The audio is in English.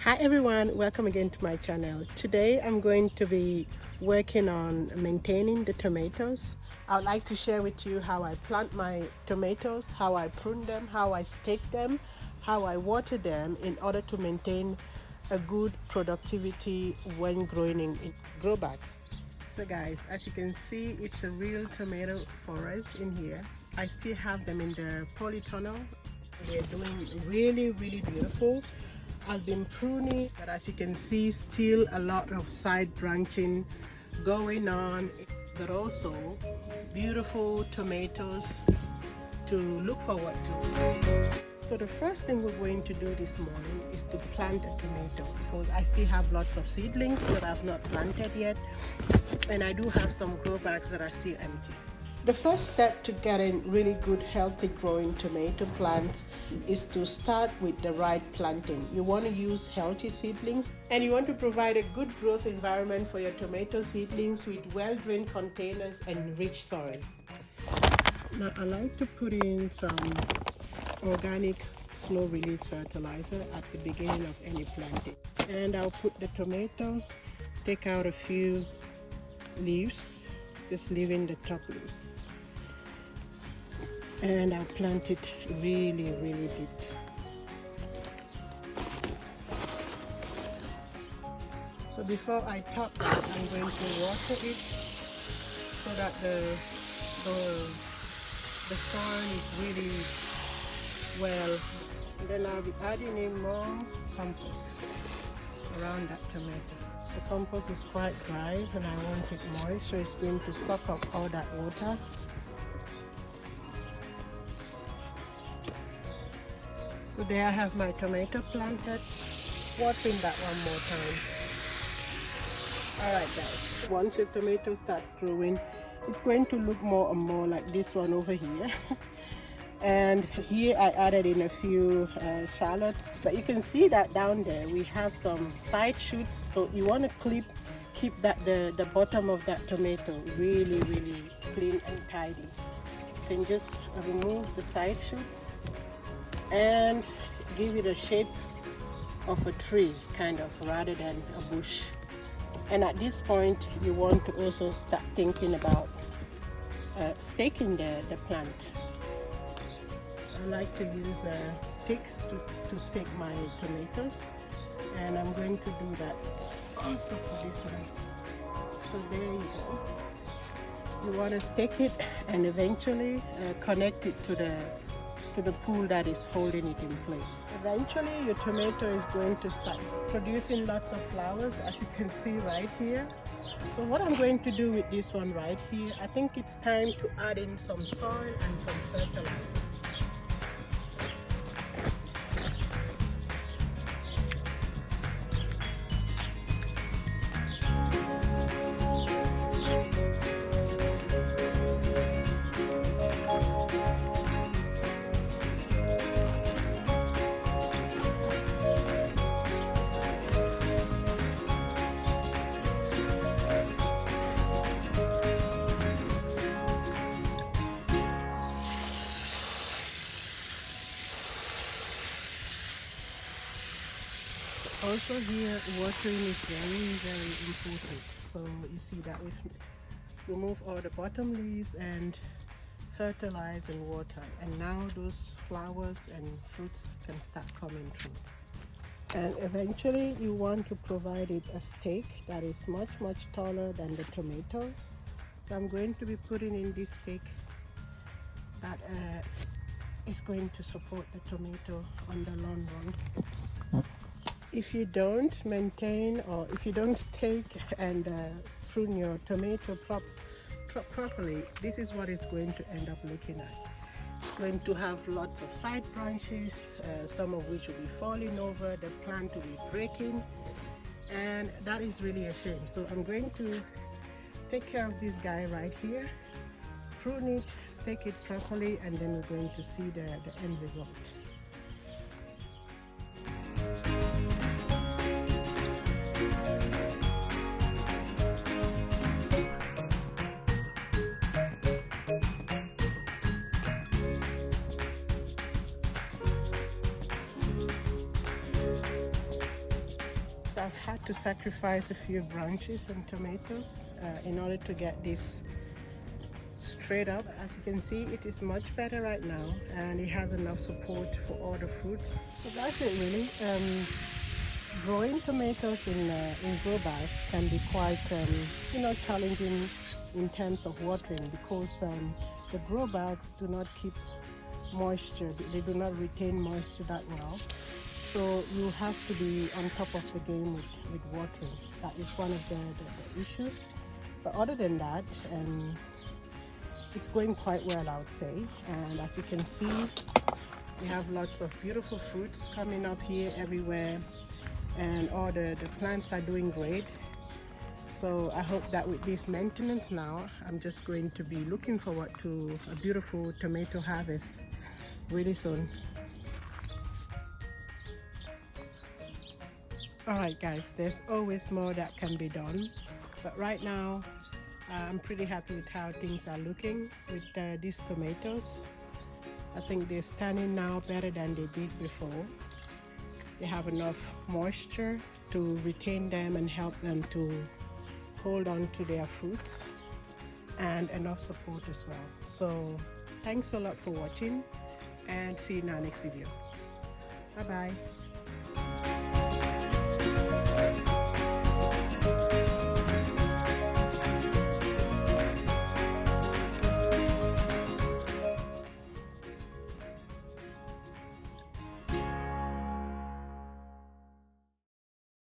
Hi everyone, welcome again to my channel. Today I'm going to be working on maintaining the tomatoes. I would like to share with you how I plant my tomatoes, how I prune them, how I stake them, how I water them in order to maintain a good productivity when growing in grow bags. So guys, as you can see, it's a real tomato forest in here. I still have them in the polytunnel. They're doing really beautiful. I've been pruning, but as you can see, still a lot of side branching going on, but also beautiful tomatoes to look forward to. So the first thing we're going to do this morning is to plant a tomato, because I still have lots of seedlings that I've not planted yet, and I do have some grow bags that are still empty. The first step to getting really good, healthy growing tomato plants is to start with the right planting. You want to use healthy seedlings, and you want to provide a good growth environment for your tomato seedlings with well-drained containers and rich soil. Now I like to put in some organic slow release fertilizer at the beginning of any planting. And I'll put the tomato, take out a few leaves, just leaving the top loose. And I'll plant it really deep. So before I top it, I'm going to water it so that the soil is really well. And then I'll be adding in more compost around that tomato. The compost is quite dry and I want it moist, so it's going to suck up all that water. So there I have my tomato planted. Watering that one more time. Alright guys, once your tomato starts growing, it's going to look more and more like this one over here. And here I added in a few shallots, but you can see that down there we have some side shoots, so you want to keep that the bottom of that tomato really clean and tidy. You can just remove the side shoots and give it a shape of a tree, kind of, rather than a bush. And at this point you want to also start thinking about staking the plant. I like to use sticks to stake my tomatoes, and I'm going to do that also for this one. So there you go. You want to stake it and eventually connect it to the pool that is holding it in place. Eventually your tomato is going to start producing lots of flowers, as you can see right here. So what I'm going to do with this one right here, I think it's time to add in some soil and some fertilizer. Also here, watering is very important. So you see that we've removed all the bottom leaves and fertilize and water, and now those flowers and fruits can start coming through. And eventually you want to provide it a stake that is much taller than the tomato. So I'm going to be putting in this stake that is going to support the tomato on the long run. If you don't maintain, or if you don't stake and prune your tomato properly, this is what it's going to end up looking like. It's going to have lots of side branches, some of which will be falling over, the plant will be breaking, and that is really a shame. So I'm going to take care of this guy right here, prune it, stake it properly, and then we're going to see the end result. I've had to sacrifice a few branches and tomatoes in order to get this straight up. As you can see, it is much better right now, and it has enough support for all the fruits. So that's it really. Growing tomatoes in grow bags can be quite challenging in terms of watering, because the grow bags do not keep moisture, they do not retain moisture that well. So you have to be on top of the game with watering. That is one of the issues. But other than that, it's going quite well, I would say. And as you can see, we have lots of beautiful fruits coming up here everywhere, and all the plants are doing great. So I hope that with this maintenance now, I'm just going to be looking forward to a beautiful tomato harvest really soon. Alright guys, there's always more that can be done, but right now I'm pretty happy with how things are looking with these tomatoes. I think they're standing now better than they did before. They have enough moisture to retain them and help them to hold on to their fruits, and enough support as well. So thanks a lot for watching, and see you in our next video. Bye bye.